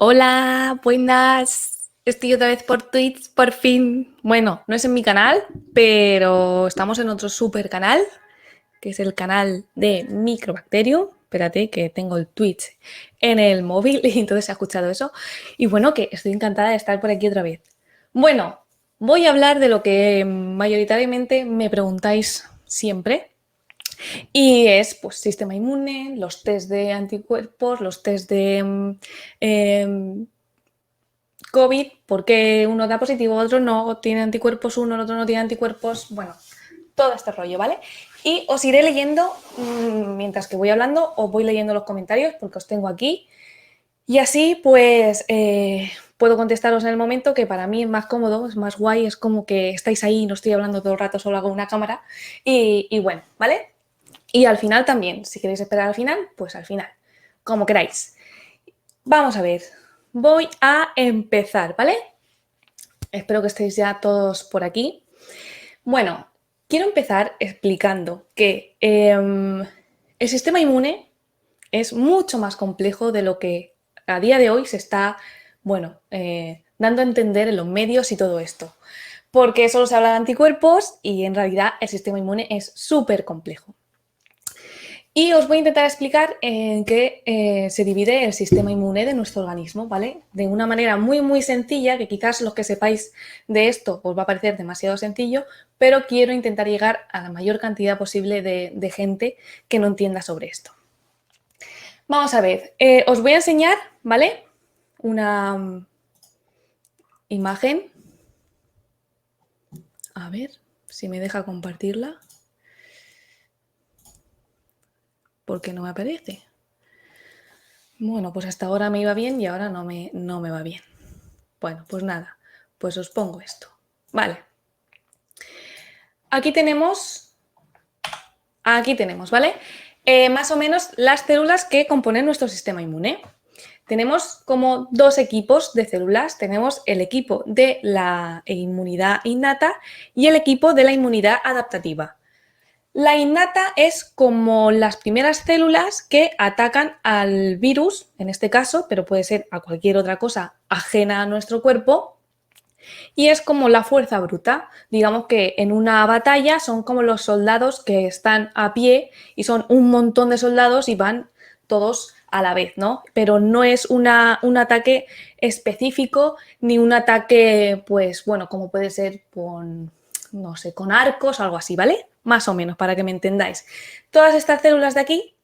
Hola, buenas. Estoy otra vez por Twitch, por fin. Bueno, no es en mi canal, pero estamos en otro super canal, que es el canal de Microbacterium. Espérate, que tengo el Twitch en el móvil y entonces he escuchado eso. Y bueno, que estoy encantada de estar por aquí otra vez. Bueno, voy a hablar de lo que mayoritariamente me preguntáis siempre. Y es, pues, sistema inmune, los test de anticuerpos, los test de COVID, por qué uno da positivo, otro no, tiene anticuerpos uno, el otro no tiene anticuerpos, bueno, todo este rollo, ¿vale? Y os iré leyendo, mientras que voy hablando, os voy leyendo los comentarios porque os tengo aquí y así pues puedo contestaros en el momento, que para mí es más cómodo, es más guay, es como que estáis ahí y no estoy hablando todo el rato solo con una cámara y bueno, ¿vale? Y al final también, si queréis esperar al final, pues al final, como queráis. Vamos a ver, voy a empezar, ¿vale? Espero que estéis ya todos por aquí. Bueno, quiero empezar explicando que el sistema inmune es mucho más complejo de lo que a día de hoy se está, bueno, dando a entender en los medios y todo esto. Porque solo se habla de anticuerpos y en realidad el sistema inmune es súper complejo. Y os voy a intentar explicar en qué se divide el sistema inmune de nuestro organismo, ¿vale? De una manera muy sencilla, que quizás los que sepáis de esto os va a parecer demasiado sencillo, pero quiero intentar llegar a la mayor cantidad posible de gente que no entienda sobre esto. Vamos a ver, os voy a enseñar, ¿vale? Una imagen. A ver si me deja compartirla. ¿Por qué no me aparece? Bueno, pues hasta ahora me iba bien y ahora no me va bien. Bueno, pues nada, pues os pongo esto. Vale. Aquí tenemos, ¿vale? Más o menos las células que componen nuestro sistema inmune. Tenemos como dos equipos de células. Tenemos el equipo de la inmunidad innata y el equipo de la inmunidad adaptativa. La innata es como las primeras células que atacan al virus, en este caso, pero puede ser a cualquier otra cosa ajena a nuestro cuerpo, y es como la fuerza bruta. Digamos que en una batalla son como los soldados que están a pie y son un montón de soldados y van todos a la vez, ¿no? Pero no es un ataque específico ni un ataque, pues bueno, como puede ser con, no sé, con arcos o algo así, ¿vale? Más o menos, para que me entendáis. Todas estas células de aquí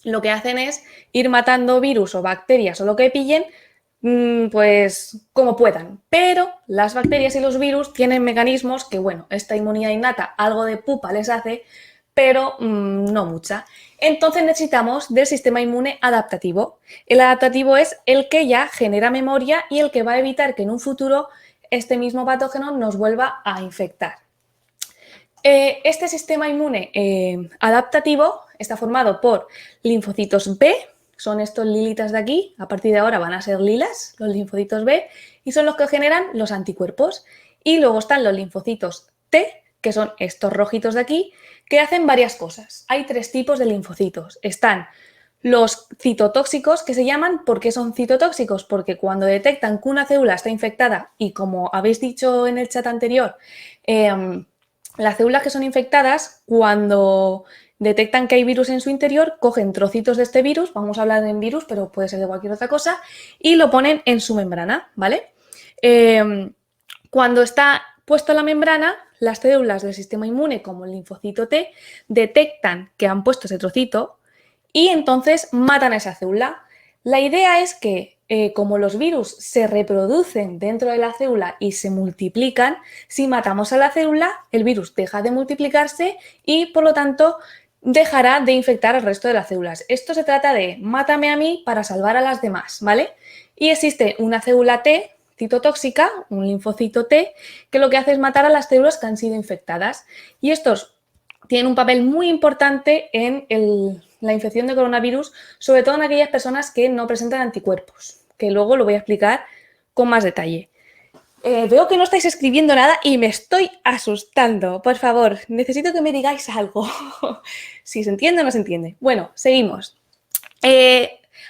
lo que hacen es ir matando virus o bacterias o lo que pillen, pues como puedan. Pero las bacterias y los virus tienen mecanismos que, bueno, esta inmunidad innata algo de pupa les hace, pero no mucha. Entonces necesitamos del sistema inmune adaptativo. El adaptativo es el que ya genera memoria y el que va a evitar que en un futuro este mismo patógeno nos vuelva a infectar. Este sistema inmune adaptativo está formado por linfocitos B, son estos lilitas de aquí, a partir de ahora van a ser lilas, los linfocitos B, y son los que generan los anticuerpos. Y luego están los linfocitos T, que son estos rojitos de aquí, que hacen varias cosas. Hay tres tipos de linfocitos. Están los citotóxicos, que se llaman, ¿por qué son citotóxicos? Porque cuando detectan que una célula está infectada, y como habéis dicho en el chat anterior, las células que son infectadas, cuando detectan que hay virus en su interior, cogen trocitos de este virus, vamos a hablar de virus, pero puede ser de cualquier otra cosa, y lo ponen en su membrana, ¿vale? Cuando está puesto en la membrana, las células del sistema inmune, como el linfocito T, detectan que han puesto ese trocito y entonces matan a esa célula. La idea es que como los virus se reproducen dentro de la célula y se multiplican, si matamos a la célula, el virus deja de multiplicarse y por lo tanto dejará de infectar al resto de las células. Esto se trata de mátame a mí para salvar a las demás, ¿vale? Y existe una célula T citotóxica, un linfocito T, que lo que hace es matar a las células que han sido infectadas. Y estos tienen un papel muy importante en la infección de coronavirus, sobre todo en aquellas personas que no presentan anticuerpos, que luego lo voy a explicar con más detalle. Veo que no estáis escribiendo nada y me estoy asustando. Por favor, necesito que me digáis algo. Si se entiende o no se entiende. Bueno, seguimos.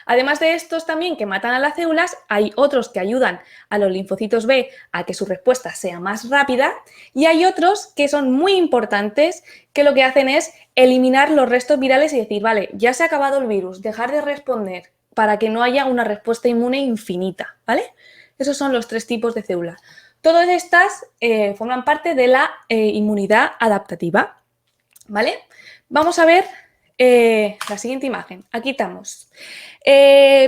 Además de estos también que matan a las células, hay otros que ayudan a los linfocitos B a que su respuesta sea más rápida y hay otros que son muy importantes que lo que hacen es eliminar los restos virales y decir, vale, ya se ha acabado el virus, dejar de responder para que no haya una respuesta inmune infinita, ¿vale? Esos son los 3 tipos de células. Todas estas forman parte de la inmunidad adaptativa, ¿vale? Vamos a ver la siguiente imagen. Aquí estamos.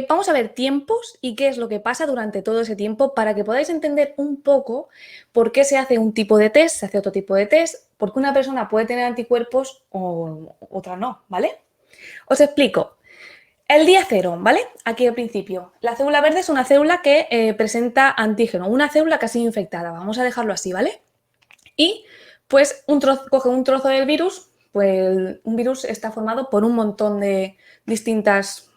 Vamos a ver tiempos y qué es lo que pasa durante todo ese tiempo para que podáis entender un poco por qué se hace un tipo de test, se hace otro tipo de test, porque una persona puede tener anticuerpos o otra no, ¿vale? Os explico. El día 0, ¿vale? Aquí al principio. La célula verde es una célula que presenta antígeno, una célula que ha sido infectada. Vamos a dejarlo así, ¿vale? Y pues coge un trozo del virus, pues un virus está formado por un montón de distintas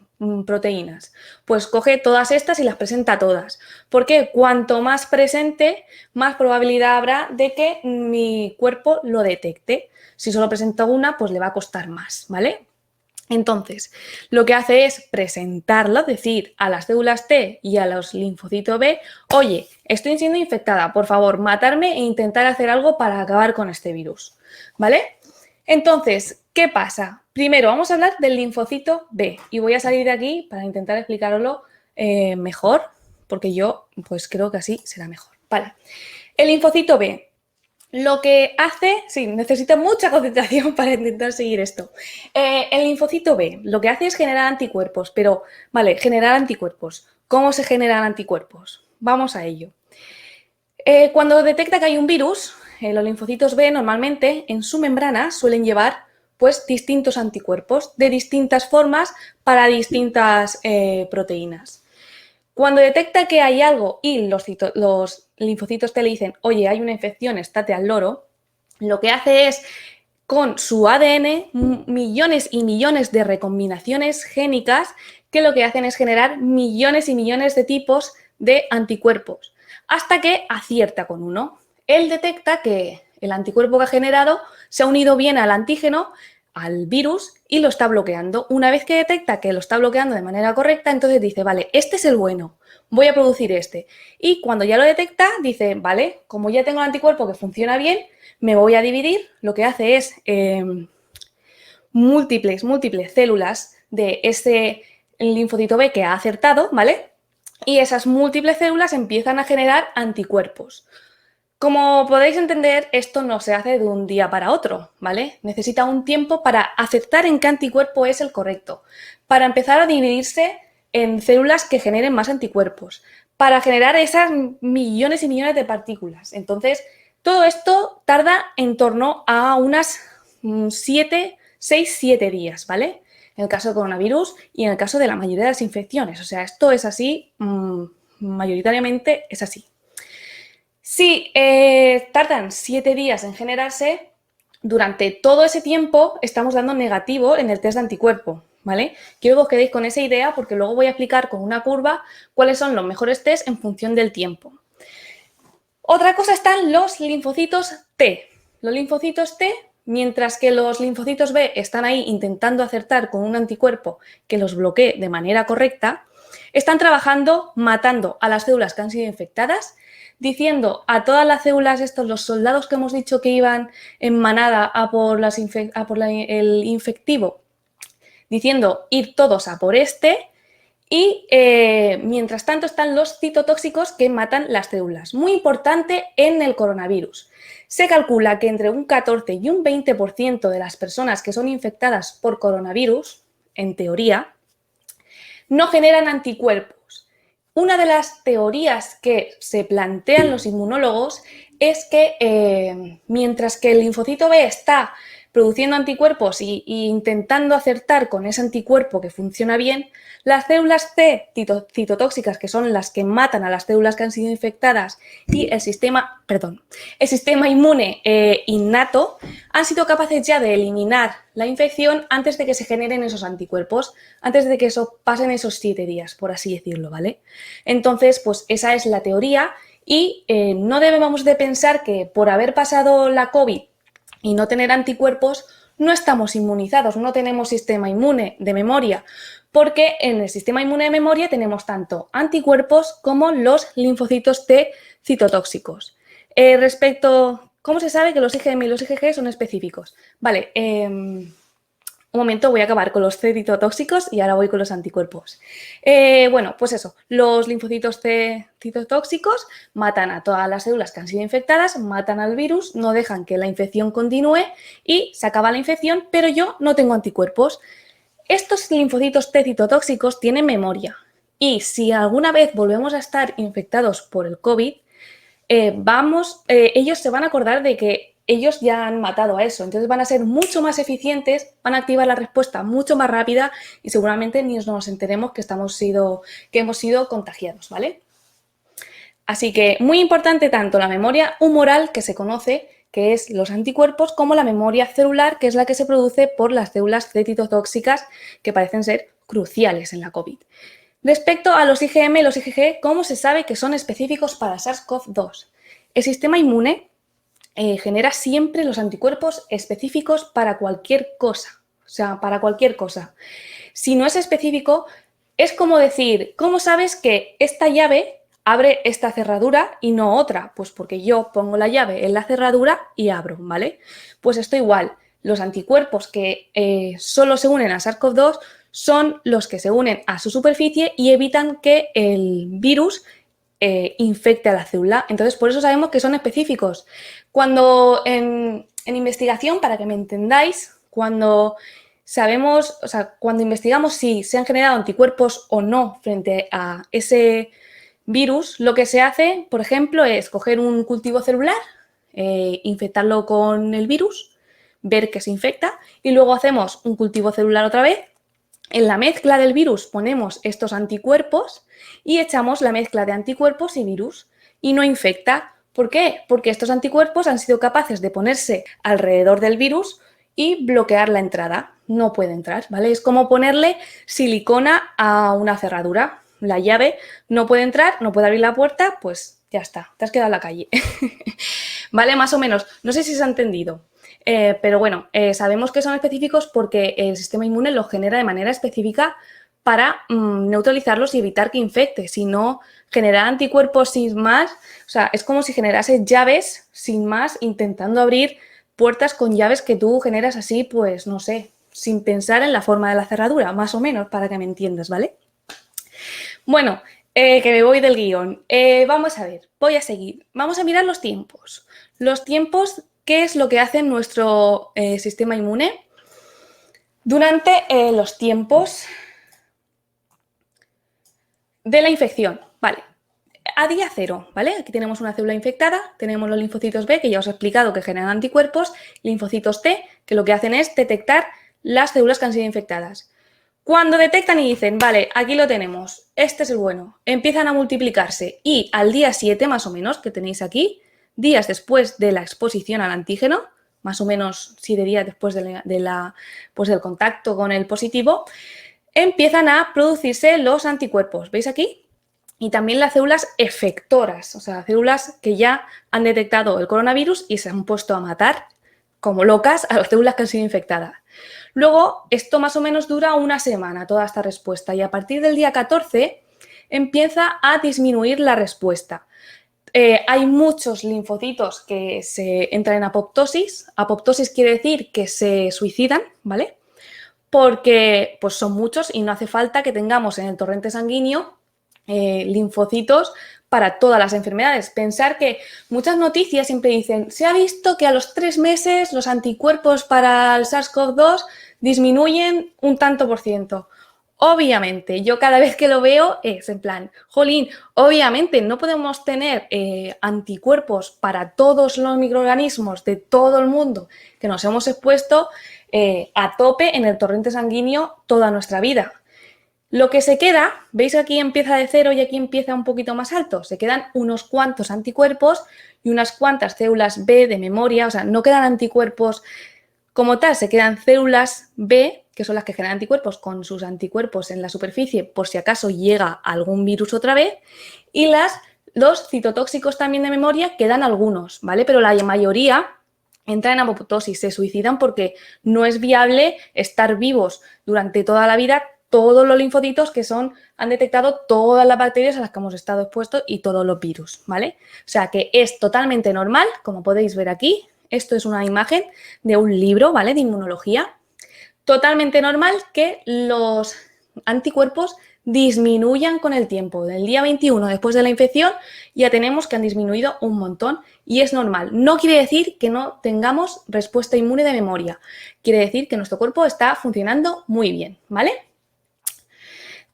proteínas. Pues coge todas estas y las presenta todas. Porque cuanto más presente, más probabilidad habrá de que mi cuerpo lo detecte. Si solo presenta una, pues le va a costar más, ¿vale? Entonces, lo que hace es presentarlo, decir a las células T y a los linfocitos B, oye, estoy siendo infectada, por favor, matarme e intentar hacer algo para acabar con este virus, ¿vale? Entonces, ¿qué pasa? Primero vamos a hablar del linfocito B y voy a salir de aquí para intentar explicaroslo mejor, porque yo pues creo que así será mejor. Vale, el linfocito B. Lo que hace, sí, necesita mucha concentración para intentar seguir esto. El linfocito B lo que hace es generar anticuerpos, pero, vale, generar anticuerpos. ¿Cómo se generan anticuerpos? Vamos a ello. Cuando detecta que hay un virus, los linfocitos B normalmente en su membrana suelen llevar pues distintos anticuerpos de distintas formas para distintas proteínas. Cuando detecta que hay algo y los linfocitos T le dicen, oye, hay una infección, estate al loro, lo que hace es, con su ADN, millones y millones de recombinaciones génicas que lo que hacen es generar millones y millones de tipos de anticuerpos, hasta que acierta con uno. Él detecta que el anticuerpo que ha generado se ha unido bien al antígeno, al virus, y lo está bloqueando. Una vez que detecta que lo está bloqueando de manera correcta, entonces dice, vale, este es el bueno, voy a producir este. Y cuando ya lo detecta, dice, vale, como ya tengo el anticuerpo que funciona bien, me voy a dividir. Lo que hace es múltiples células de ese linfocito B que ha acertado, ¿vale? Y esas múltiples células empiezan a generar anticuerpos. Como podéis entender, esto no se hace de un día para otro, ¿vale? Necesita un tiempo para aceptar en qué anticuerpo es el correcto, para empezar a dividirse en células que generen más anticuerpos, para generar esas millones y millones de partículas. Entonces, todo esto tarda en torno a unas 6-7 días, ¿vale? En el caso del coronavirus y en el caso de la mayoría de las infecciones. O sea, esto es así, mayoritariamente es así. Si tardan 7 días en generarse, durante todo ese tiempo estamos dando negativo en el test de anticuerpo, ¿vale? Quiero que os quedéis con esa idea porque luego voy a explicar con una curva cuáles son los mejores test en función del tiempo. Otra cosa están los linfocitos T. Los linfocitos T, mientras que los linfocitos B están ahí intentando acertar con un anticuerpo que los bloquee de manera correcta, están trabajando matando a las células que han sido infectadas, diciendo a todas las células, los soldados que hemos dicho que iban en manada a por el infectivo, diciendo ir todos a por este. Y mientras tanto están los citotóxicos que matan las células. Muy importante en el coronavirus. Se calcula que entre un 14 y un 20% de las personas que son infectadas por coronavirus, en teoría, no generan anticuerpos. Una de las teorías que se plantean los inmunólogos es que mientras que el linfocito B está produciendo anticuerpos e intentando acertar con ese anticuerpo que funciona bien, las células C citotóxicas, que son las que matan a las células que han sido infectadas, y el sistema inmune innato, han sido capaces ya de eliminar la infección antes de que se generen esos anticuerpos, antes de que pasen esos 7 días, por así decirlo, ¿vale? Entonces, pues esa es la teoría y no debemos de pensar que por haber pasado la COVID y no tener anticuerpos, no estamos inmunizados, no tenemos sistema inmune de memoria, porque en el sistema inmune de memoria tenemos tanto anticuerpos como los linfocitos T citotóxicos. Respecto, ¿cómo se sabe que los IgM y los IgG son específicos? Vale, un momento, voy a acabar con los C citotóxicos y ahora voy con los anticuerpos. Bueno, pues eso, los linfocitos C citotóxicos matan a todas las células que han sido infectadas, matan al virus, no dejan que la infección continúe y se acaba la infección, pero yo no tengo anticuerpos. Estos linfocitos T citotóxicos tienen memoria y si alguna vez volvemos a estar infectados por el COVID, ellos se van a acordar de que ellos ya han matado a eso, entonces van a ser mucho más eficientes, van a activar la respuesta mucho más rápida y seguramente ni nos enteremos que hemos sido contagiados, ¿vale? Así que muy importante tanto la memoria humoral, que se conoce, que es los anticuerpos, como la memoria celular, que es la que se produce por las células citotóxicas, que parecen ser cruciales en la COVID. Respecto a los IgM y los IgG, ¿cómo se sabe que son específicos para SARS-CoV-2? El sistema inmune genera siempre los anticuerpos específicos para cualquier cosa, o sea, para cualquier cosa. Si no es específico, es como decir, ¿cómo sabes que esta llave abre esta cerradura y no otra? Pues porque yo pongo la llave en la cerradura y abro, ¿vale? Pues esto igual, los anticuerpos que solo se unen a SARS-CoV-2 son los que se unen a su superficie y evitan que el virus infecte a la célula. Entonces, por eso sabemos que son específicos. Cuando en investigación, para que me entendáis, cuando sabemos, o sea, cuando investigamos si se han generado anticuerpos o no frente a ese virus, lo que se hace, por ejemplo, es coger un cultivo celular, infectarlo con el virus, ver que se infecta y luego hacemos un cultivo celular otra vez. En la mezcla del virus ponemos estos anticuerpos y echamos la mezcla de anticuerpos y virus y no infecta. ¿Por qué? Porque estos anticuerpos han sido capaces de ponerse alrededor del virus y bloquear la entrada. No puede entrar, ¿vale? Es como ponerle silicona a una cerradura. La llave no puede entrar, no puede abrir la puerta, pues ya está, te has quedado en la calle. ¿Vale? Más o menos. No sé si se ha entendido. Pero bueno, sabemos que son específicos porque el sistema inmune los genera de manera específica para neutralizarlos y evitar que infecte. Si no, generar anticuerpos sin más, o sea, es como si generase llaves sin más, intentando abrir puertas con llaves que tú generas así, pues no sé, sin pensar en la forma de la cerradura, más o menos, para que me entiendas, ¿vale? Bueno, que me voy del guión. Vamos a ver, voy a seguir. Vamos a mirar los tiempos. Los tiempos, ¿qué es lo que hace nuestro sistema inmune? Durante los tiempos de la infección, ¿vale? A día cero, ¿vale? Aquí tenemos una célula infectada, tenemos los linfocitos B, que ya os he explicado que generan anticuerpos, linfocitos T, que lo que hacen es detectar las células que han sido infectadas. Cuando detectan y dicen, vale, aquí lo tenemos, este es el bueno, empiezan a multiplicarse y al día 7 más o menos, que tenéis aquí, días después de la exposición al antígeno, más o menos 7 días después pues del contacto con el positivo, empiezan a producirse los anticuerpos. ¿Veis aquí? Y también las células efectoras, o sea, células que ya han detectado el coronavirus y se han puesto a matar como locas a las células que han sido infectadas. Luego, esto más o menos dura una semana, toda esta respuesta, y a partir del día 14 empieza a disminuir la respuesta. Hay muchos linfocitos que se entran en apoptosis. Apoptosis quiere decir que se suicidan, ¿vale? Porque pues son muchos y no hace falta que tengamos en el torrente sanguíneo linfocitos para todas las enfermedades. Pensar que muchas noticias siempre dicen, se ha visto que a los 3 meses los anticuerpos para el SARS-CoV-2 disminuyen un tanto por ciento. Obviamente, yo cada vez que lo veo es en plan, jolín, obviamente no podemos tener anticuerpos para todos los microorganismos de todo el mundo que nos hemos expuesto a tope en el torrente sanguíneo toda nuestra vida. Lo que se queda, veis que aquí empieza de 0 y aquí empieza un poquito más alto, se quedan unos cuantos anticuerpos y unas cuantas células B de memoria, o sea, no quedan anticuerpos como tal, se quedan células B, que son las que generan anticuerpos con sus anticuerpos en la superficie por si acaso llega algún virus otra vez, y los citotóxicos también de memoria quedan algunos, ¿vale? Pero la mayoría entran en apoptosis, se suicidan porque no es viable estar vivos durante toda la vida todos los linfocitos que han detectado todas las bacterias a las que hemos estado expuestos y todos los virus, ¿vale? O sea que es totalmente normal, como podéis ver aquí, esto es una imagen de un libro, ¿vale? De inmunología. Totalmente normal que los anticuerpos disminuyan con el tiempo. Del día 21 después de la infección ya tenemos que han disminuido un montón y es normal. No quiere decir que no tengamos respuesta inmune de memoria. Quiere decir que nuestro cuerpo está funcionando muy bien, ¿vale?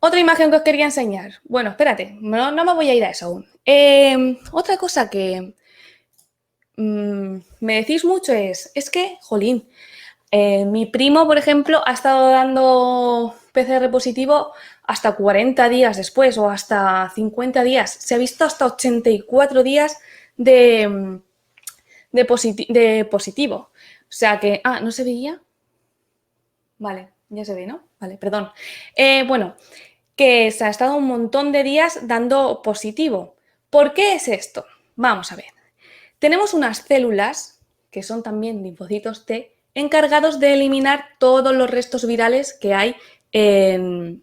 Otra imagen que os quería enseñar. Bueno, espérate, no me voy a ir a eso aún. Otra cosa que me decís mucho es que, jolín, mi primo, por ejemplo, ha estado dando PCR positivo hasta 40 días después o hasta 50 días. Se ha visto hasta 84 días de positivo. O sea que... Ah, ¿no se veía? Vale, ya se ve, ¿no? Vale, perdón. Bueno, que se ha estado un montón de días dando positivo. ¿Por qué es esto? Vamos a ver. Tenemos unas células, que son también linfocitos T, encargados de eliminar todos los restos virales que hay en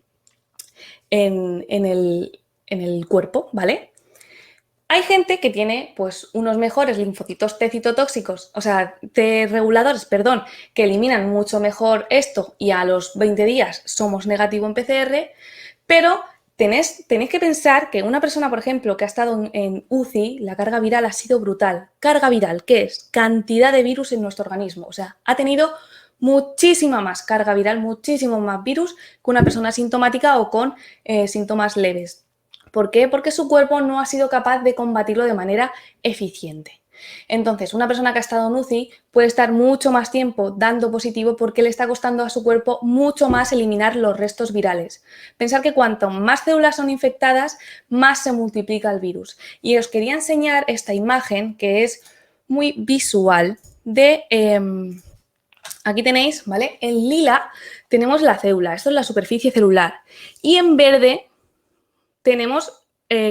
el cuerpo, ¿vale? Hay gente que tiene pues unos mejores linfocitos T citotóxicos, o sea, T reguladores, perdón, que eliminan mucho mejor esto y a los 20 días somos negativo en PCR, pero tenéis que pensar que una persona, por ejemplo, que ha estado en UCI, la carga viral ha sido brutal. Carga viral, ¿qué es? Cantidad de virus en nuestro organismo, o sea, ha tenido muchísima más carga viral, muchísimo más virus que una persona asintomática o con síntomas leves. ¿Por qué? Porque su cuerpo no ha sido capaz de combatirlo de manera eficiente. Entonces, una persona que ha estado en UCI puede estar mucho más tiempo dando positivo porque le está costando a su cuerpo mucho más eliminar los restos virales. Pensar que cuanto más células son infectadas, más se multiplica el virus. Y os quería enseñar esta imagen que es muy visual de... aquí tenéis, ¿vale? En lila tenemos la célula, esto es la superficie celular. Y en verde tenemos,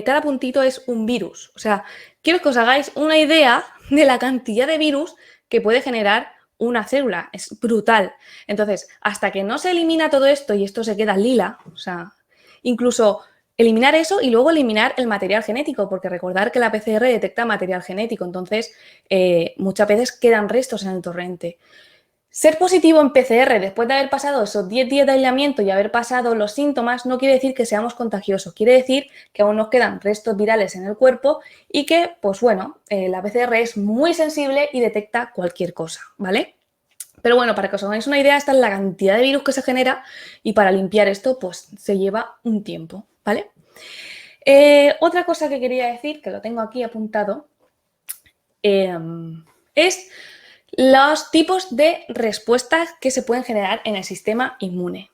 cada puntito es un virus. O sea, quiero que os hagáis una idea de la cantidad de virus que puede generar una célula. Es brutal. Entonces, hasta que no se elimina todo esto y esto se queda lila, o sea, incluso eliminar eso y luego eliminar el material genético, porque recordar que la PCR detecta material genético, entonces muchas veces quedan restos en el torrente. Ser positivo en PCR después de haber pasado esos 10 días de aislamiento y haber pasado los síntomas no quiere decir que seamos contagiosos, quiere decir que aún nos quedan restos virales en el cuerpo y que, pues bueno, la PCR es muy sensible y detecta cualquier cosa, ¿vale? Pero bueno, para que os hagáis una idea, esta es la cantidad de virus que se genera y para limpiar esto, pues se lleva un tiempo, ¿vale? Otra cosa que quería decir, que lo tengo aquí apuntado, es los tipos de respuestas que se pueden generar en el sistema inmune.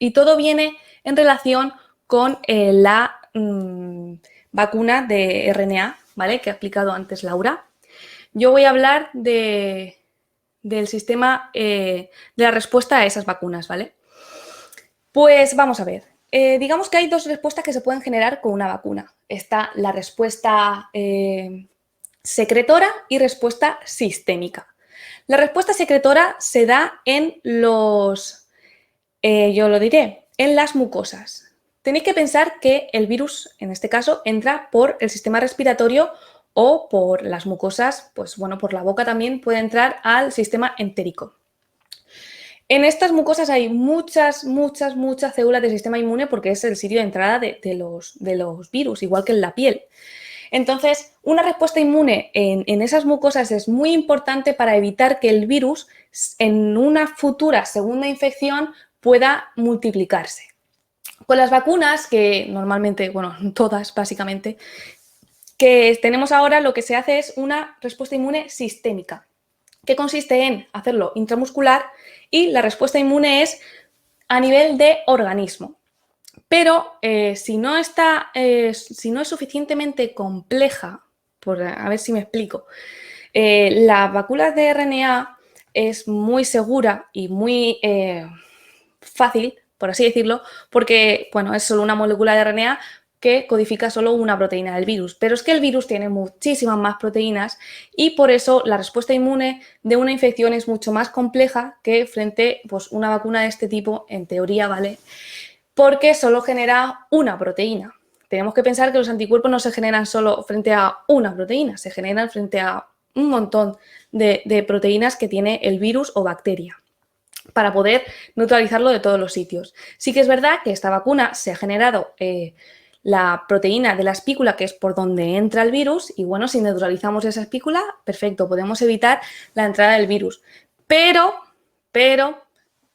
Y todo viene en relación con la vacuna de RNA, ¿vale? Que ha explicado antes Laura. Yo voy a hablar del sistema de la respuesta a esas vacunas, ¿vale? Pues vamos a ver. Digamos que hay dos respuestas que se pueden generar con una vacuna. Está la respuesta secretora y respuesta sistémica. La respuesta secretora se da en yo lo diré, en las mucosas. Tenéis que pensar que el virus, en este caso, entra por el sistema respiratorio o por las mucosas, pues bueno, por la boca también puede entrar al sistema entérico. En estas mucosas hay muchas células del sistema inmune porque es el sitio de entrada de los virus, igual que en la piel. Entonces, una respuesta inmune en esas mucosas es muy importante para evitar que el virus en una futura segunda infección pueda multiplicarse. Con las vacunas, que normalmente, bueno, todas básicamente, que tenemos ahora, lo que se hace es una respuesta inmune sistémica, que consiste en hacerlo intramuscular y la respuesta inmune es a nivel de organismo. Pero si no es suficientemente compleja, a ver si me explico, la vacuna de RNA es muy segura y muy fácil, por así decirlo, porque bueno, es solo una molécula de RNA que codifica solo una proteína del virus. Pero es que el virus tiene muchísimas más proteínas y por eso la respuesta inmune de una infección es mucho más compleja que frente a pues, una vacuna de este tipo, en teoría, ¿vale? porque solo genera una proteína. Tenemos que pensar que los anticuerpos no se generan solo frente a una proteína, se generan frente a un montón de proteínas que tiene el virus o bacteria para poder neutralizarlo de todos los sitios. Sí que es verdad que esta vacuna se ha generado la proteína de la espícula, que es por donde entra el virus, y bueno, si neutralizamos esa espícula, perfecto, podemos evitar la entrada del virus. Pero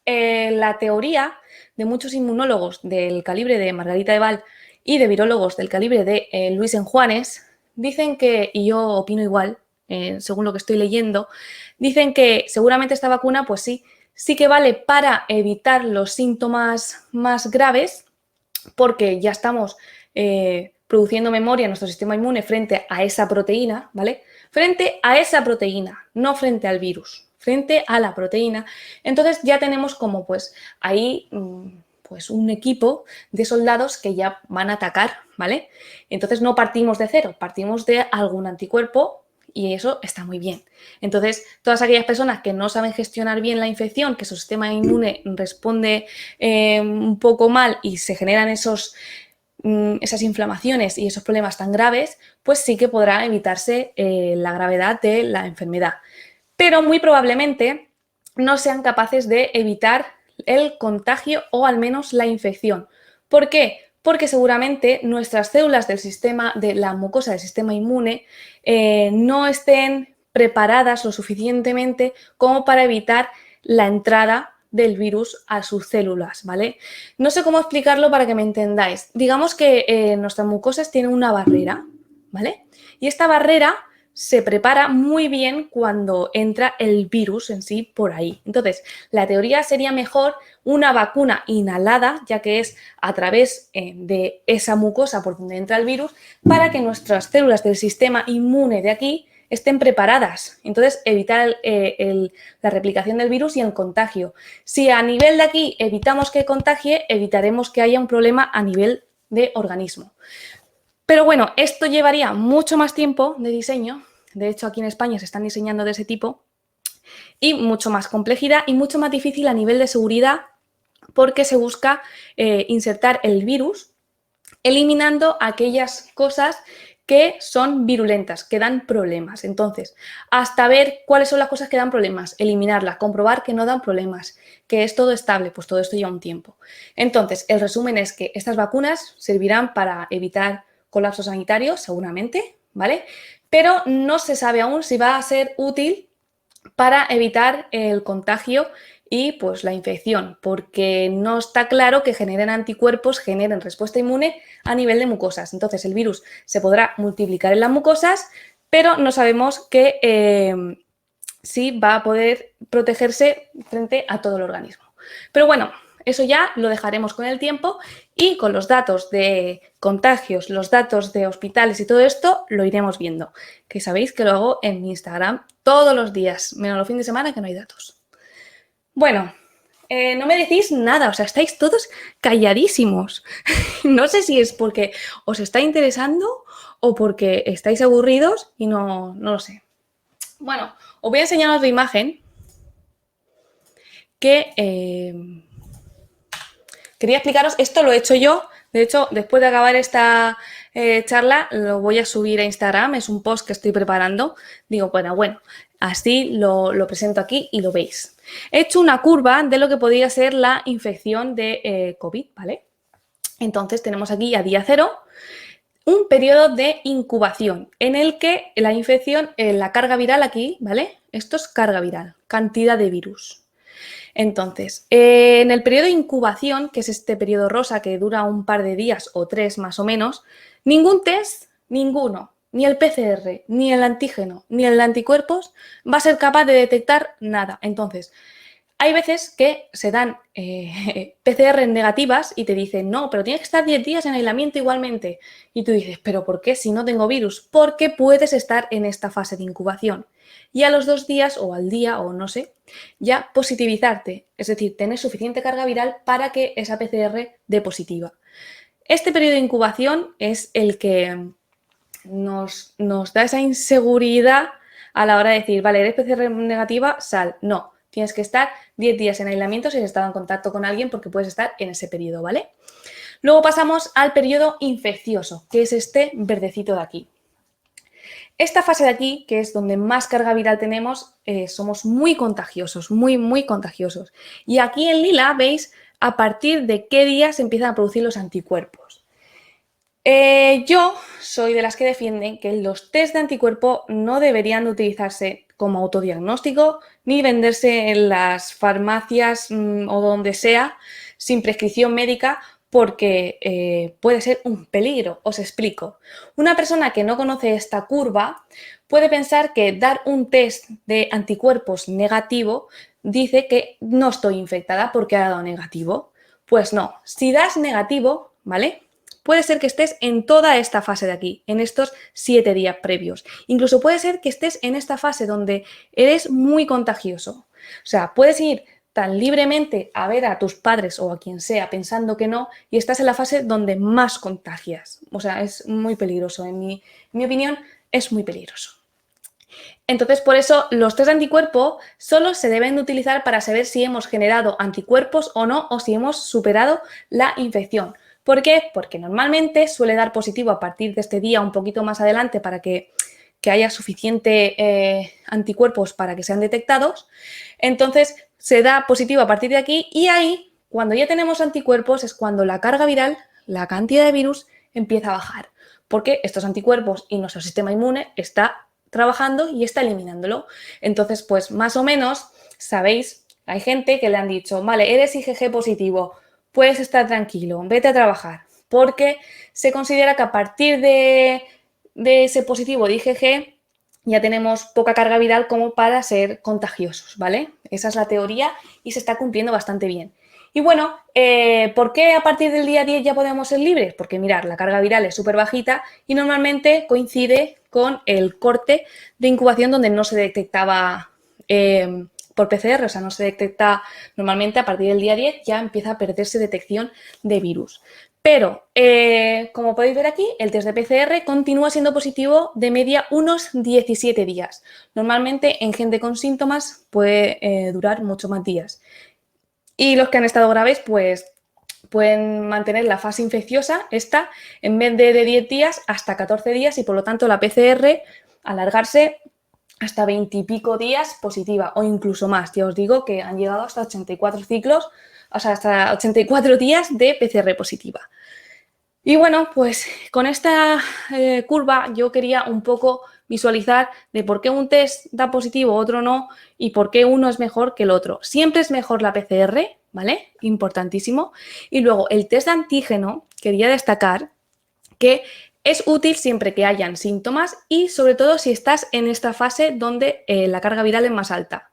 la teoría de muchos inmunólogos del calibre de Margarita de Val y de virólogos del calibre de Luis Enjuanes dicen que, y yo opino igual, según lo que estoy leyendo, dicen que seguramente esta vacuna, pues sí que vale para evitar los síntomas más graves, porque ya estamos produciendo memoria en nuestro sistema inmune frente a esa proteína, ¿vale? Frente a esa proteína, no frente al virus, frente a la proteína. Entonces ya tenemos como pues ahí pues un equipo de soldados que ya van a atacar, ¿vale? Entonces no partimos de cero, partimos de algún anticuerpo y eso está muy bien. Entonces, todas aquellas personas que no saben gestionar bien la infección, que su sistema inmune responde un poco mal y se generan esas inflamaciones y esos problemas tan graves, pues sí que podrá evitarse la gravedad de la enfermedad. Pero muy probablemente no sean capaces de evitar el contagio o al menos la infección. ¿Por qué? Porque seguramente nuestras células del sistema, de la mucosa del sistema inmune, no estén preparadas lo suficientemente como para evitar la entrada del virus a sus células, ¿vale? No sé cómo explicarlo para que me entendáis. Digamos que nuestras mucosas tienen una barrera, ¿vale? Y esta barrera se prepara muy bien cuando entra el virus en sí por ahí. Entonces, la teoría sería mejor una vacuna inhalada, ya que es a través de esa mucosa por donde entra el virus, para que nuestras células del sistema inmune de aquí estén preparadas. Entonces, evitar la replicación del virus y el contagio. Si a nivel de aquí evitamos que contagie, evitaremos que haya un problema a nivel de organismo. Pero bueno, esto llevaría mucho más tiempo de diseño. De hecho, aquí en España se están diseñando de ese tipo. Y mucho más complejidad y mucho más difícil a nivel de seguridad porque se busca insertar el virus eliminando aquellas cosas que son virulentas, que dan problemas. Entonces, hasta ver cuáles son las cosas que dan problemas, eliminarlas, comprobar que no dan problemas, que es todo estable, pues todo esto lleva un tiempo. Entonces, el resumen es que estas vacunas servirán para evitar colapso sanitario, seguramente, ¿vale? Pero no se sabe aún si va a ser útil para evitar el contagio y pues la infección, porque no está claro que generen anticuerpos, generen respuesta inmune a nivel de mucosas. Entonces el virus se podrá multiplicar en las mucosas, pero no sabemos que si va a poder protegerse frente a todo el organismo. Pero bueno, eso ya lo dejaremos con el tiempo y con los datos de contagios, los datos de hospitales y todo esto lo iremos viendo. Que sabéis que lo hago en mi Instagram todos los días, menos los fines de semana que no hay datos. Bueno, no me decís nada, o sea, estáis todos calladísimos. No sé si es porque os está interesando o porque estáis aburridos y no lo sé. Bueno, os voy a enseñar otra imagen que quería explicaros. Esto lo he hecho yo. De hecho, después de acabar esta charla, lo voy a subir a Instagram. Es un post que estoy preparando. Digo, bueno, así lo presento aquí y lo veis. He hecho una curva de lo que podría ser la infección de COVID, ¿vale? Entonces, tenemos aquí a día 0 un periodo de incubación en el que la infección, la carga viral aquí, ¿vale? Esto es carga viral, cantidad de virus. Entonces, en el periodo de incubación, que es este periodo rosa que dura un par de días o 3 más o menos, ningún test, ninguno, ni el PCR, ni el antígeno, ni el anticuerpos va a ser capaz de detectar nada. Entonces, hay veces que se dan PCR negativas y te dicen, no, pero tienes que estar 10 días en aislamiento igualmente. Y tú dices, ¿pero por qué si no tengo virus? Porque puedes estar en esta fase de incubación. Y a los 2 días o al día o no sé, ya positivizarte. Es decir, tener suficiente carga viral para que esa PCR dé positiva. Este periodo de incubación es el que nos da esa inseguridad a la hora de decir, vale, eres PCR negativa, sal. No. Tienes que estar 10 días en aislamiento si has estado en contacto con alguien porque puedes estar en ese periodo, ¿vale? Luego pasamos al periodo infeccioso, que es este verdecito de aquí. Esta fase de aquí, que es donde más carga viral tenemos, somos muy contagiosos, muy contagiosos. Y aquí en lila veis a partir de qué día se empiezan a producir los anticuerpos. Yo soy de las que defienden que los test de anticuerpo no deberían de utilizarse como autodiagnóstico ni venderse en las farmacias o donde sea sin prescripción médica porque puede ser un peligro. Os explico. Una persona que no conoce esta curva puede pensar que dar un test de anticuerpos negativo dice que no estoy infectada porque ha dado negativo. Pues no, si das negativo, ¿vale? Puede ser que estés en toda esta fase de aquí, en estos 7 días previos. Incluso puede ser que estés en esta fase donde eres muy contagioso. O sea, puedes ir tan libremente a ver a tus padres o a quien sea pensando que no y estás en la fase donde más contagias. O sea, es muy peligroso. En mi opinión, es muy peligroso. Entonces, por eso los test de anticuerpo solo se deben de utilizar para saber si hemos generado anticuerpos o no o si hemos superado la infección. ¿Por qué? Porque normalmente suele dar positivo a partir de este día un poquito más adelante para que haya suficiente anticuerpos para que sean detectados. Entonces, se da positivo a partir de aquí y ahí, cuando ya tenemos anticuerpos, es cuando la carga viral, la cantidad de virus, empieza a bajar. Porque estos anticuerpos y nuestro sistema inmune está trabajando y está eliminándolo. Entonces, pues más o menos, sabéis, hay gente que le han dicho, vale, eres IgG positivo, puedes estar tranquilo, vete a trabajar, porque se considera que a partir de ese positivo de IgG ya tenemos poca carga viral como para ser contagiosos, ¿vale? Esa es la teoría y se está cumpliendo bastante bien. Y bueno, ¿por qué a partir del día 10 ya podemos ser libres? Porque mirad, la carga viral es súper bajita y normalmente coincide con el corte de incubación donde no se detectaba por PCR, o sea, no se detecta normalmente a partir del día 10 ya empieza a perderse detección de virus. Pero, como podéis ver aquí, el test de PCR continúa siendo positivo de media unos 17 días. Normalmente en gente con síntomas puede durar mucho más días. Y los que han estado graves, pues pueden mantener la fase infecciosa, esta, en vez de 10 días, hasta 14 días y por lo tanto la PCR alargarse hasta 20 y pico días positiva o incluso más. Ya os digo que han llegado hasta 84 ciclos, o sea, hasta 84 días de PCR positiva. Y bueno, pues con esta curva yo quería un poco visualizar de por qué un test da positivo, otro no, y por qué uno es mejor que el otro. Siempre es mejor la PCR, ¿vale? Importantísimo. Y luego el test de antígeno, quería destacar que es útil siempre que hayan síntomas y sobre todo si estás en esta fase donde la carga viral es más alta.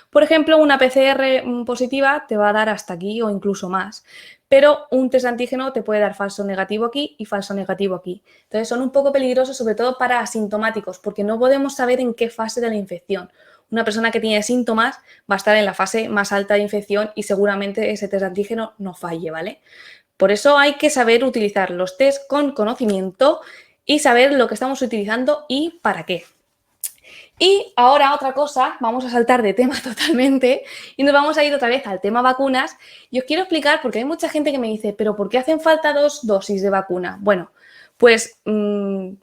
Por ejemplo, una PCR positiva te va a dar hasta aquí o incluso más, pero un test de antígeno te puede dar falso negativo aquí y falso negativo aquí. Entonces son un poco peligrosos, sobre todo para asintomáticos, porque no podemos saber en qué fase de la infección. Una persona que tiene síntomas va a estar en la fase más alta de infección y seguramente ese test de antígeno no falle, ¿vale? Por eso hay que saber utilizar los test con conocimiento y saber lo que estamos utilizando y para qué. Y ahora otra cosa, vamos a saltar de tema totalmente y nos vamos a ir otra vez al tema vacunas. Y os quiero explicar porque hay mucha gente que me dice, pero ¿por qué hacen falta 2 dosis de vacuna? Bueno, pues en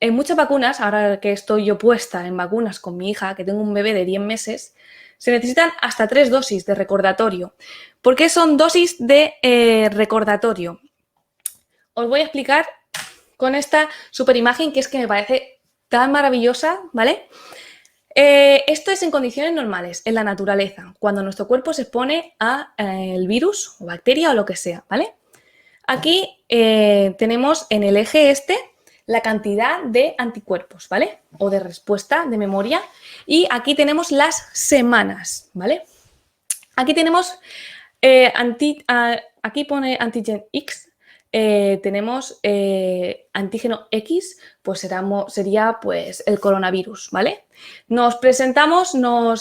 muchas vacunas, ahora que estoy yo puesta en vacunas con mi hija, que tengo un bebé de 10 meses, se necesitan hasta 3 dosis de recordatorio. ¿Por qué son dosis de recordatorio? Os voy a explicar con esta super imagen que es que me parece tan maravillosa, ¿vale? Esto es en condiciones normales, en la naturaleza, cuando nuestro cuerpo se expone al virus o bacteria o lo que sea, ¿vale? Aquí tenemos en el eje este la cantidad de anticuerpos, ¿vale? O de respuesta de memoria. Y aquí tenemos las semanas, ¿vale? Aquí tenemos, aquí pone antigen X, tenemos antígeno X, pues sería pues el coronavirus, ¿vale? Nos presentamos, yo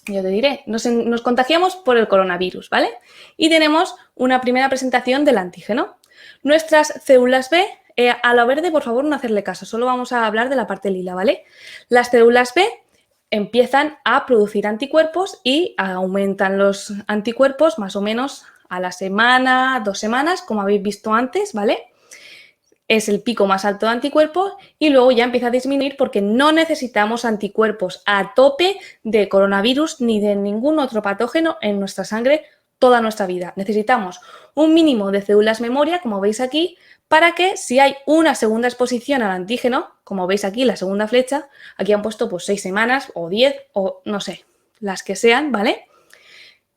te diré, nos contagiamos por el coronavirus, ¿vale? Y tenemos una primera presentación del antígeno. Nuestras células B, a lo verde, por favor, no hacerle caso, solo vamos a hablar de la parte lila, ¿vale? Las células B empiezan a producir anticuerpos y aumentan los anticuerpos más o menos a la semana, 2 semanas, como habéis visto antes, ¿vale? Es el pico más alto de anticuerpos y luego ya empieza a disminuir porque no necesitamos anticuerpos a tope de coronavirus ni de ningún otro patógeno en nuestra sangre toda nuestra vida. Necesitamos un mínimo de células memoria, como veis aquí, para que si hay una segunda exposición al antígeno, como veis aquí, la segunda flecha, aquí han puesto pues 6 semanas o 10 o no sé, las que sean, ¿vale?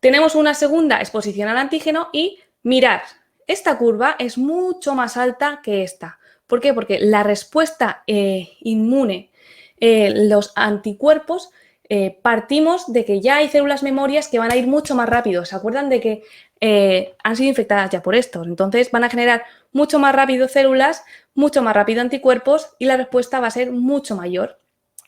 Tenemos una segunda exposición al antígeno y mirad, esta curva es mucho más alta que esta. ¿Por qué? Porque la respuesta inmune, los anticuerpos, partimos de que ya hay células memorias que van a ir mucho más rápido. ¿Se acuerdan de que han sido infectadas ya por esto? Entonces van a generar mucho más rápido células, mucho más rápido anticuerpos y la respuesta va a ser mucho mayor.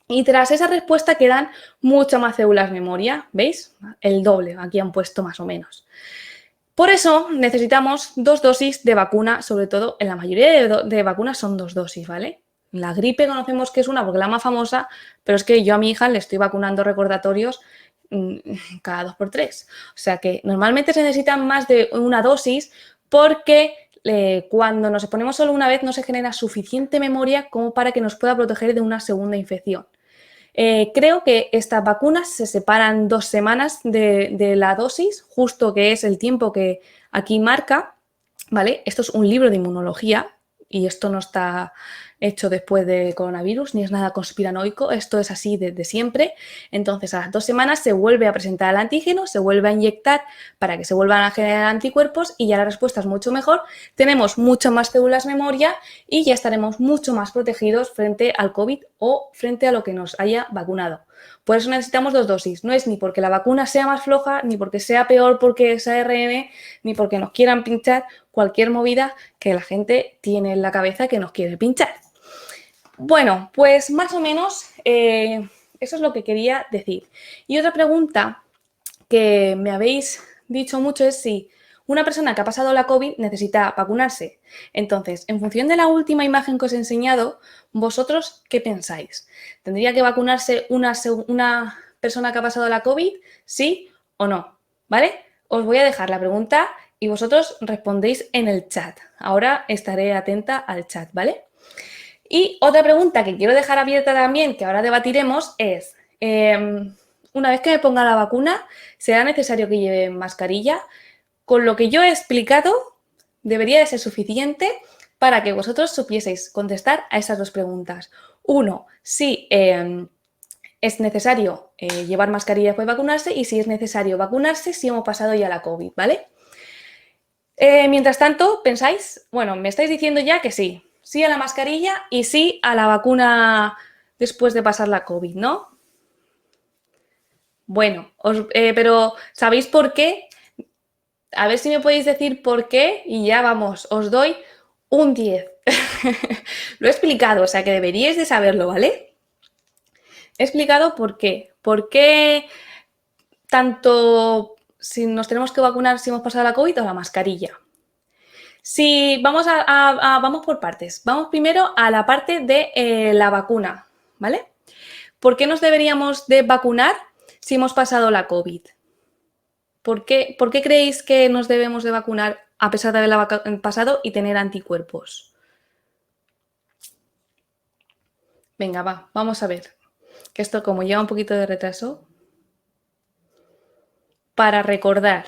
Y tras esa respuesta quedan muchas más células memoria, ¿veis? El doble, aquí han puesto más o menos. Por eso necesitamos 2 dosis de vacuna, sobre todo en la mayoría de vacunas son 2 dosis, ¿vale? La gripe conocemos que es una porque es la más famosa, pero es que yo a mi hija le estoy vacunando recordatorios cada 2 por 3. O sea que normalmente se necesitan más de una dosis porque cuando nos exponemos solo una vez no se genera suficiente memoria como para que nos pueda proteger de una segunda infección. Creo que estas vacunas se separan 2 semanas de la dosis, justo que es el tiempo que aquí marca, ¿vale? Esto es un libro de inmunología y esto no está hecho después de coronavirus, ni es nada conspiranoico, esto es así desde siempre. Entonces, a las 2 semanas se vuelve a presentar el antígeno, se vuelve a inyectar para que se vuelvan a generar anticuerpos y ya la respuesta es mucho mejor. Tenemos muchas más células memoria y ya estaremos mucho más protegidos frente al COVID o frente a lo que nos haya vacunado. Por eso necesitamos 2 dosis. No es ni porque la vacuna sea más floja, ni porque sea peor porque es ARN, ni porque nos quieran pinchar cualquier movida que la gente tiene en la cabeza que nos quiere pinchar. Bueno, pues más o menos eso es lo que quería decir. Y otra pregunta que me habéis dicho mucho es si una persona que ha pasado la COVID necesita vacunarse. Entonces, en función de la última imagen que os he enseñado, ¿vosotros qué pensáis? ¿Tendría que vacunarse una persona que ha pasado la COVID? ¿Sí o no? ¿Vale? Os voy a dejar la pregunta y vosotros respondéis en el chat. Ahora estaré atenta al chat, ¿vale? Y otra pregunta que quiero dejar abierta también, que ahora debatiremos, es, una vez que me ponga la vacuna, ¿será necesario que lleve mascarilla? Con lo que yo he explicado, debería de ser suficiente para que vosotros supieseis contestar a esas 2 preguntas. Uno, si es necesario llevar mascarilla después de vacunarse y si es necesario vacunarse si hemos pasado ya la COVID, ¿vale? Mientras tanto, pensáis, bueno, me estáis diciendo ya que sí. Sí a la mascarilla y sí a la vacuna después de pasar la COVID, ¿no? Bueno, pero ¿sabéis por qué? A ver si me podéis decir por qué y ya vamos, os doy un 10. Lo he explicado, o sea que deberíais de saberlo, ¿vale? He explicado por qué. ¿Por qué tanto si nos tenemos que vacunar si hemos pasado la COVID o la mascarilla? Si vamos vamos por partes. Vamos primero a la parte de la vacuna, ¿vale? ¿Por qué nos deberíamos de vacunar si hemos pasado la COVID? ¿Por qué creéis que nos debemos de vacunar a pesar de haberla pasado y tener anticuerpos? Venga, vamos a ver. Que esto como lleva un poquito de retraso. Para recordar.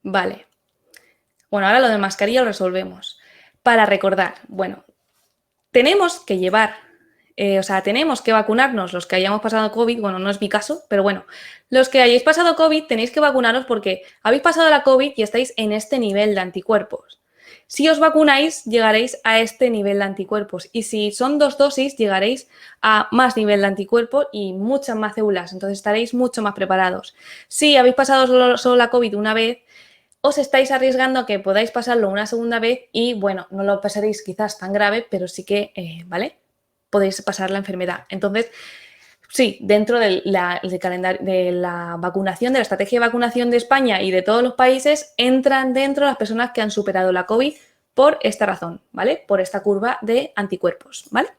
Vale. Bueno, ahora lo de mascarilla lo resolvemos. Para recordar, bueno, tenemos que llevar, tenemos que vacunarnos los que hayamos pasado COVID, bueno, no es mi caso, pero bueno, los que hayáis pasado COVID tenéis que vacunaros porque habéis pasado la COVID y estáis en este nivel de anticuerpos. Si os vacunáis, llegaréis a este nivel de anticuerpos y si son 2 dosis, llegaréis a más nivel de anticuerpos y muchas más células, entonces estaréis mucho más preparados. Si habéis pasado solo la COVID una vez, os estáis arriesgando a que podáis pasarlo una segunda vez y, bueno, no lo pasaréis quizás tan grave, pero sí que, ¿vale? Podéis pasar la enfermedad. Entonces, sí, dentro del calendario de la vacunación, de la estrategia de vacunación de España y de todos los países, entran dentro las personas que han superado la COVID por esta razón, ¿vale? Por esta curva de anticuerpos, ¿vale?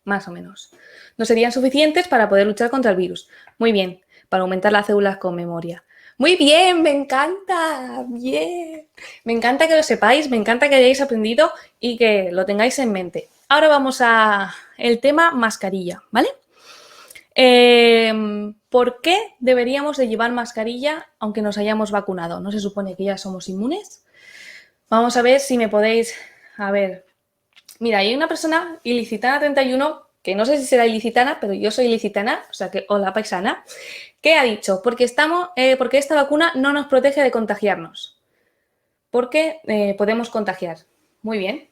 más o menos. No serían suficientes para poder luchar contra el virus. Muy bien, para aumentar las células con memoria. Muy bien, me encanta, bien. Me encanta que lo sepáis, me encanta que hayáis aprendido y que lo tengáis en mente. Ahora vamos a el tema mascarilla, ¿vale? ¿Por qué deberíamos de llevar mascarilla aunque nos hayamos vacunado? ¿No se supone que ya somos inmunes? Vamos a ver si me podéis... A ver, mira, hay una persona, ilicitana31, que no sé si será ilicitana, pero yo soy ilicitana, o sea que hola paisana, que ha dicho, porque esta vacuna no nos protege de contagiarnos, porque podemos contagiar. Muy bien.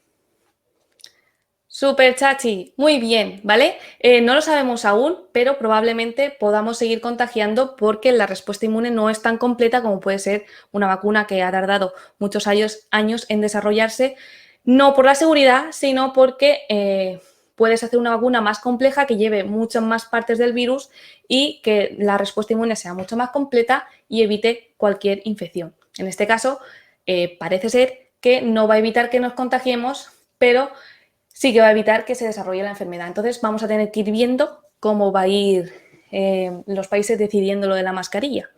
Súper chachi, muy bien, ¿vale? No lo sabemos aún, pero probablemente podamos seguir contagiando porque la respuesta inmune no es tan completa como puede ser una vacuna que ha tardado muchos años en desarrollarse, no por la seguridad, sino porque puedes hacer una vacuna más compleja que lleve muchas más partes del virus y que la respuesta inmune sea mucho más completa y evite cualquier infección. En este caso, parece ser que no va a evitar que nos contagiemos, pero sí que va a evitar que se desarrolle la enfermedad. Entonces vamos a tener que ir viendo cómo va a ir los países decidiendo lo de la mascarilla,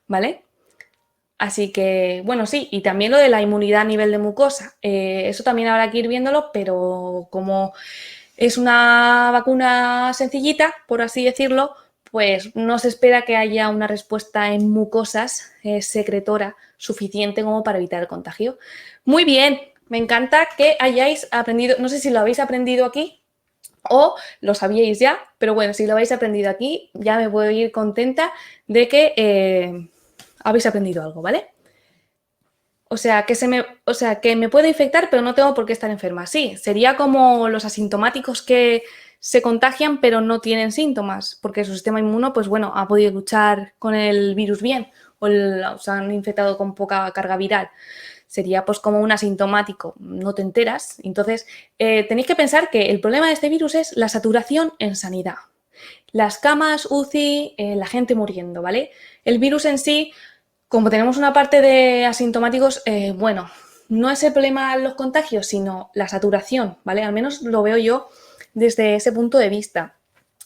¿vale? Así que, bueno, sí, y también lo de la inmunidad a nivel de mucosa. Eso también habrá que ir viéndolo, pero como es una vacuna sencillita, por así decirlo, pues no se espera que haya una respuesta en mucosas secretora suficiente como para evitar el contagio. Muy bien, me encanta que hayáis aprendido, no sé si lo habéis aprendido aquí o lo sabíais ya, pero bueno, si lo habéis aprendido aquí, ya me puedo ir contenta de que habéis aprendido algo, ¿vale? O sea, que me puedo infectar, pero no tengo por qué estar enferma. Sí, sería como los asintomáticos que se contagian, pero no tienen síntomas, porque su sistema inmuno, pues bueno, ha podido luchar con el virus bien, o se han infectado con poca carga viral. Sería pues como un asintomático, no te enteras. Entonces, tenéis que pensar que el problema de este virus es la saturación en sanidad. Las camas, UCI, la gente muriendo, ¿vale? El virus en sí, como tenemos una parte de asintomáticos, bueno, no es el problema los contagios, sino la saturación, ¿vale? Al menos lo veo yo desde ese punto de vista.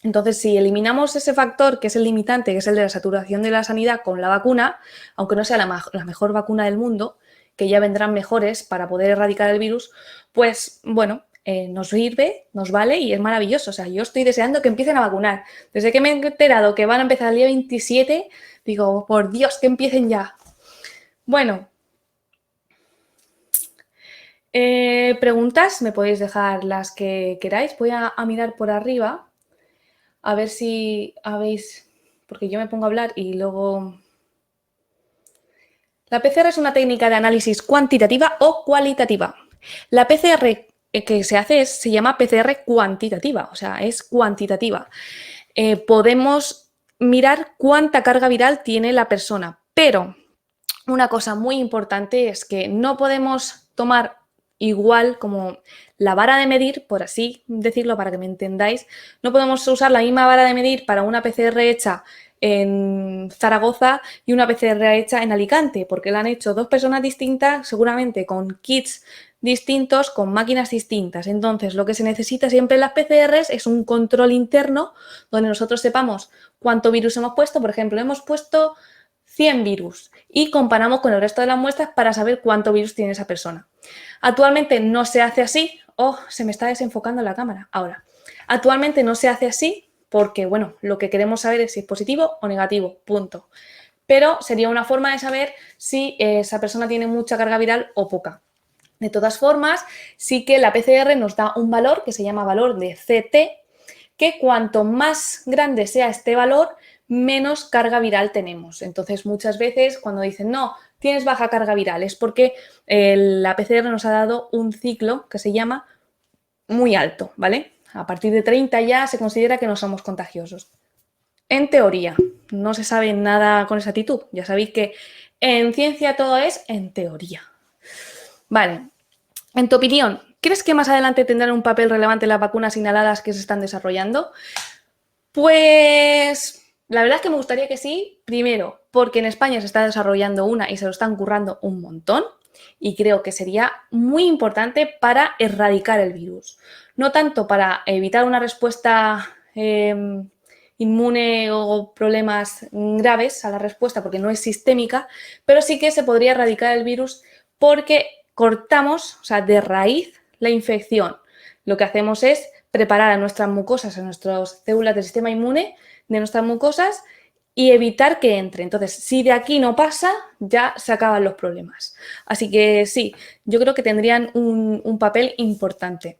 Entonces, si eliminamos ese factor, que es el limitante, que es el de la saturación de la sanidad con la vacuna, aunque no sea la mejor vacuna del mundo, que ya vendrán mejores para poder erradicar el virus, pues bueno, nos sirve, nos vale y es maravilloso. O sea, yo estoy deseando que empiecen a vacunar. Desde que me he enterado que van a empezar el día 27, digo, por Dios, que empiecen ya. Bueno, preguntas, me podéis dejar las que queráis. Voy a mirar por arriba a ver si habéis, porque yo me pongo a hablar y luego... La PCR es una técnica de análisis cuantitativa o cualitativa. La PCR que se hace se llama PCR cuantitativa, o sea, es cuantitativa. Podemos mirar cuánta carga viral tiene la persona, pero una cosa muy importante es que no podemos tomar igual como la vara de medir, por así decirlo, para que me entendáis, no podemos usar la misma vara de medir para una PCR hecha en Zaragoza y una PCR hecha en Alicante, porque la han hecho dos personas distintas, seguramente con kits distintos, con máquinas distintas. Entonces, lo que se necesita siempre en las PCRs es un control interno donde nosotros sepamos cuánto virus hemos puesto. Por ejemplo, hemos puesto 100 virus y comparamos con el resto de las muestras para saber cuánto virus tiene esa persona. Actualmente no se hace así. Oh, se me está desenfocando la cámara. Ahora, actualmente no se hace así porque, bueno, lo que queremos saber es si es positivo o negativo, punto. Pero sería una forma de saber si esa persona tiene mucha carga viral o poca. De todas formas, sí que la PCR nos da un valor que se llama valor de CT, que cuanto más grande sea este valor, menos carga viral tenemos. Entonces, muchas veces cuando dicen, no, tienes baja carga viral, es porque la PCR nos ha dado un ciclo que se llama muy alto, ¿vale? A partir de 30 ya se considera que no somos contagiosos. En teoría, no se sabe nada con exactitud. Ya sabéis que en ciencia todo es en teoría. Vale, en tu opinión, ¿crees que más adelante tendrán un papel relevante las vacunas inhaladas que se están desarrollando? Pues la verdad es que me gustaría que sí. Primero, porque en España se está desarrollando una y se lo están currando un montón. y creo que sería muy importante para erradicar el virus. No tanto para evitar una respuesta inmune o problemas graves a la respuesta porque no es sistémica, pero sí que se podría erradicar el virus porque cortamos, o sea, de raíz la infección. Lo que hacemos es preparar a nuestras mucosas, a nuestras células del sistema inmune de nuestras mucosas y evitar que entre. Entonces, si de aquí no pasa, ya se acaban los problemas. Así que sí, yo creo que tendrían un papel importante.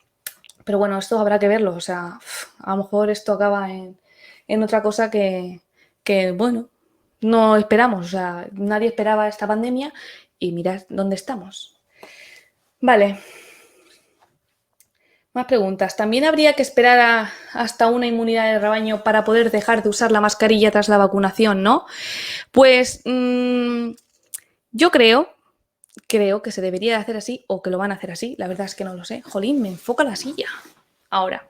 Pero bueno, esto habrá que verlo. O sea, a lo mejor esto acaba en otra cosa que, bueno, no esperamos. O sea, nadie esperaba esta pandemia y mirad dónde estamos. Vale. Más preguntas. ¿También habría que esperar hasta una inmunidad de rebaño para poder dejar de usar la mascarilla tras la vacunación, no? Pues yo creo que se debería hacer así o que lo van a hacer así. La verdad es que no lo sé. Jolín, me enfoca la silla. Ahora,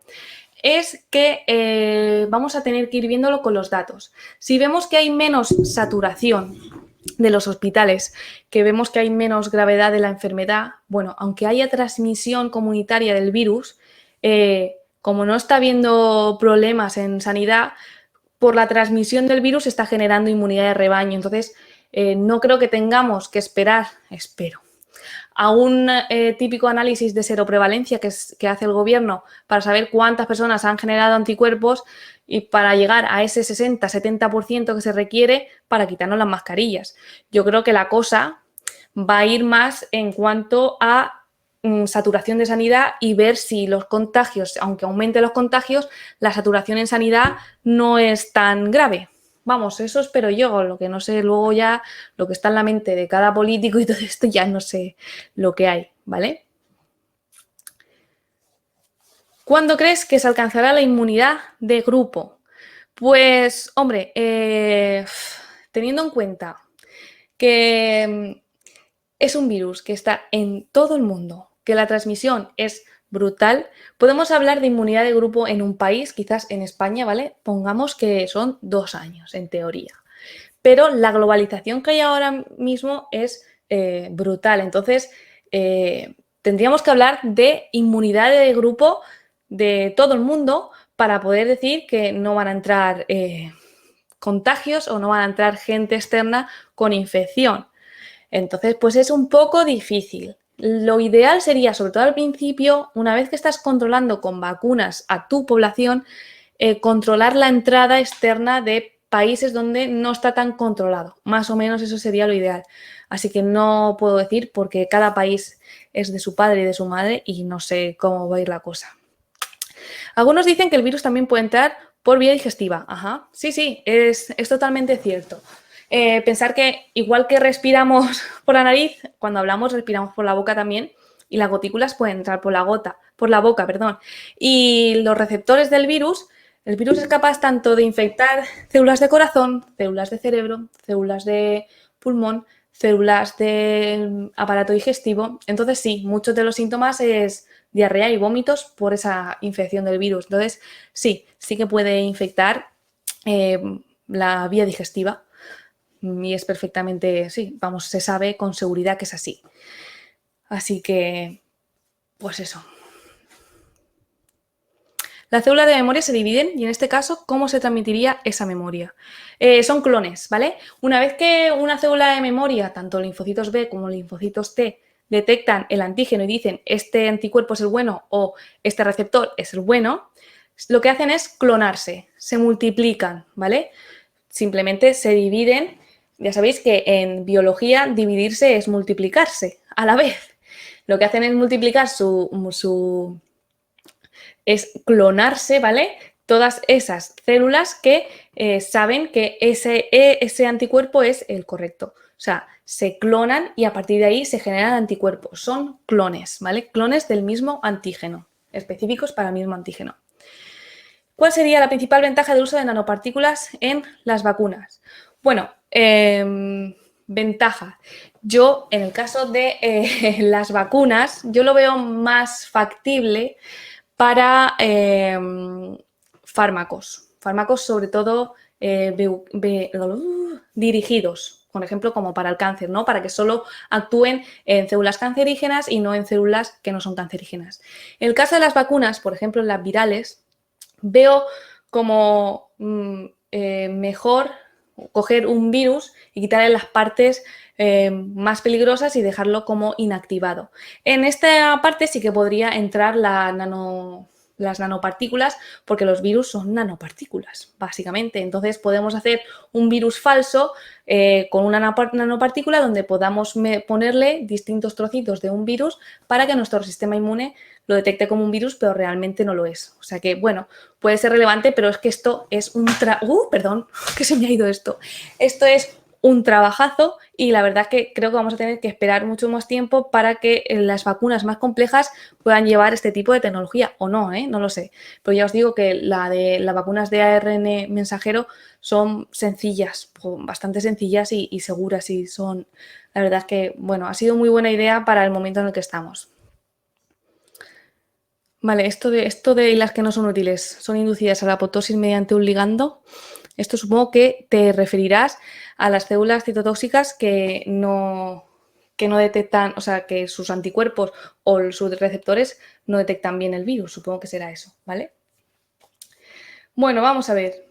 es que vamos a tener que ir viéndolo con los datos. Si vemos que hay menos saturación de los hospitales, que vemos que hay menos gravedad de la enfermedad, bueno, aunque haya transmisión comunitaria del virus, como no está habiendo problemas en sanidad, por la transmisión del virus se está generando inmunidad de rebaño. Entonces, no creo que tengamos que esperar, espero, a un típico análisis de seroprevalencia que hace el gobierno para saber cuántas personas han generado anticuerpos y para llegar a ese 60-70% que se requiere para quitarnos las mascarillas. Yo creo que la cosa va a ir más en cuanto a saturación de sanidad y ver si los contagios, aunque aumente los contagios, la saturación en sanidad no es tan grave. Vamos, eso espero yo, lo que no sé luego ya, lo que está en la mente de cada político y todo esto ya no sé lo que hay, ¿vale? ¿Cuándo crees que se alcanzará la inmunidad de grupo? Pues, hombre, teniendo en cuenta que es un virus que está en todo el mundo, que la transmisión es brutal, podemos hablar de inmunidad de grupo en un país, quizás en España, ¿vale? Pongamos que son 2 años, en teoría. Pero la globalización que hay ahora mismo es brutal. Entonces, tendríamos que hablar de inmunidad de grupo de todo el mundo para poder decir que no van a entrar contagios o no van a entrar gente externa con infección. Entonces, pues es un poco difícil. Lo ideal sería, sobre todo al principio, una vez que estás controlando con vacunas a tu población, controlar la entrada externa de países donde no está tan controlado. Más o menos eso sería lo ideal. Así que no puedo decir porque cada país es de su padre y de su madre y no sé cómo va a ir la cosa. Algunos dicen que el virus también puede entrar por vía digestiva. Ajá, sí, es totalmente cierto. Pensar que igual que respiramos por la nariz, cuando hablamos respiramos por la boca también y las gotículas pueden entrar por la boca, perdón. Y los receptores del virus, el virus es capaz tanto de infectar células de corazón, células de cerebro, células de pulmón, células del aparato digestivo. Entonces sí, muchos de los síntomas es diarrea y vómitos por esa infección del virus. Entonces sí que puede infectar la vía digestiva. Y es perfectamente, sí, vamos, se sabe con seguridad que es así. Así que, pues eso. Las células de memoria se dividen y en este caso, ¿cómo se transmitiría esa memoria? Son clones, ¿vale? Una vez que una célula de memoria, tanto linfocitos B como linfocitos T, detectan el antígeno y dicen este anticuerpo es el bueno o este receptor es el bueno, lo que hacen es clonarse, se multiplican, ¿vale? Simplemente se dividen. Ya sabéis que en biología dividirse es multiplicarse a la vez. Lo que hacen es multiplicar es clonarse, ¿vale? Todas esas células que saben que ese anticuerpo es el correcto. O sea, se clonan y a partir de ahí se generan anticuerpos. Son clones, ¿vale? Clones del mismo antígeno, específicos para el mismo antígeno. ¿Cuál sería la principal ventaja del uso de nanopartículas en las vacunas? Bueno, ventaja. Yo, en el caso de las vacunas, yo lo veo más factible para fármacos sobre todo dirigidos por ejemplo, como para el cáncer, ¿no? Para que solo actúen en células cancerígenas y no en células que no son cancerígenas. En el caso de las vacunas, por ejemplo, las virales, veo como mejor coger un virus y quitarle las partes más peligrosas y dejarlo como inactivado. En esta parte sí que podría entrar las nanopartículas, porque los virus son nanopartículas, básicamente. Entonces podemos hacer un virus falso con una nanopartícula donde podamos ponerle distintos trocitos de un virus para que nuestro sistema inmune lo detecte como un virus, pero realmente no lo es. O sea que, bueno, puede ser relevante, pero es que esto es un perdón, que se me ha ido esto. Esto es un trabajazo y la verdad es que creo que vamos a tener que esperar mucho más tiempo para que las vacunas más complejas puedan llevar este tipo de tecnología, o no, no lo sé. Pero ya os digo que las vacunas de ARN mensajero son sencillas, bastante sencillas y seguras, y son, la verdad es que, bueno, ha sido muy buena idea para el momento en el que estamos. Vale, esto de las que no son útiles, son inducidas a la apoptosis mediante un ligando. Esto supongo que te referirás a las células citotóxicas que no detectan, o sea, que sus anticuerpos o sus receptores no detectan bien el virus. Supongo que será eso, ¿vale? Bueno, vamos a ver.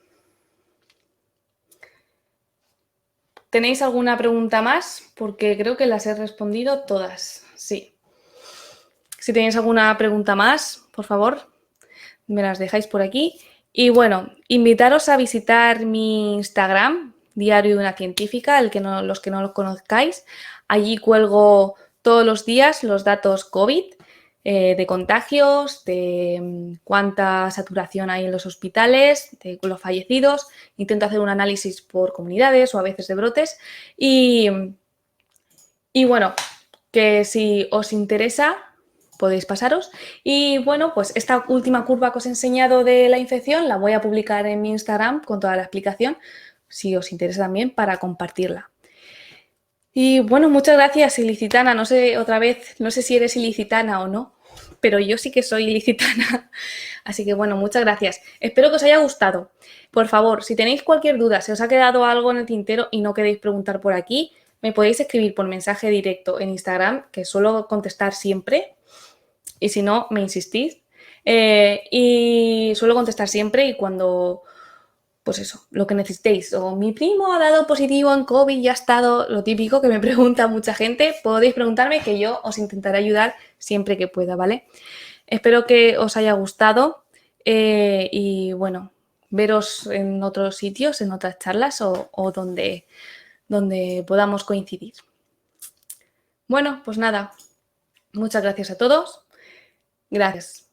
¿Tenéis alguna pregunta más? Porque creo que las he respondido todas. Sí. Si tenéis alguna pregunta más, por favor, me las dejáis por aquí. Y bueno, invitaros a visitar mi Instagram, Diario de una Científica, los que no lo conozcáis. Allí cuelgo todos los días los datos COVID, de contagios, de cuánta saturación hay en los hospitales, de los fallecidos. Intento hacer un análisis por comunidades o a veces de brotes. Y bueno, que si os interesa, podéis pasaros. Y bueno, pues esta última curva que os he enseñado de la infección la voy a publicar en mi Instagram con toda la explicación, si os interesa también, para compartirla. Y bueno, muchas gracias, ilicitana. No sé, otra vez, no sé si eres ilicitana o no, pero yo sí que soy ilicitana. Así que bueno, muchas gracias. Espero que os haya gustado. Por favor, si tenéis cualquier duda, si os ha quedado algo en el tintero y no queréis preguntar por aquí, me podéis escribir por mensaje directo en Instagram, que suelo contestar siempre. Y si no, me insistís. Y suelo contestar siempre, y cuando, pues eso, lo que necesitéis. O mi primo ha dado positivo en COVID y ha estado, lo típico que me pregunta mucha gente, podéis preguntarme, que yo os intentaré ayudar siempre que pueda, ¿vale? Espero que os haya gustado y bueno, veros en otros sitios, en otras charlas o donde podamos coincidir. Bueno, pues nada, muchas gracias a todos. Gracias.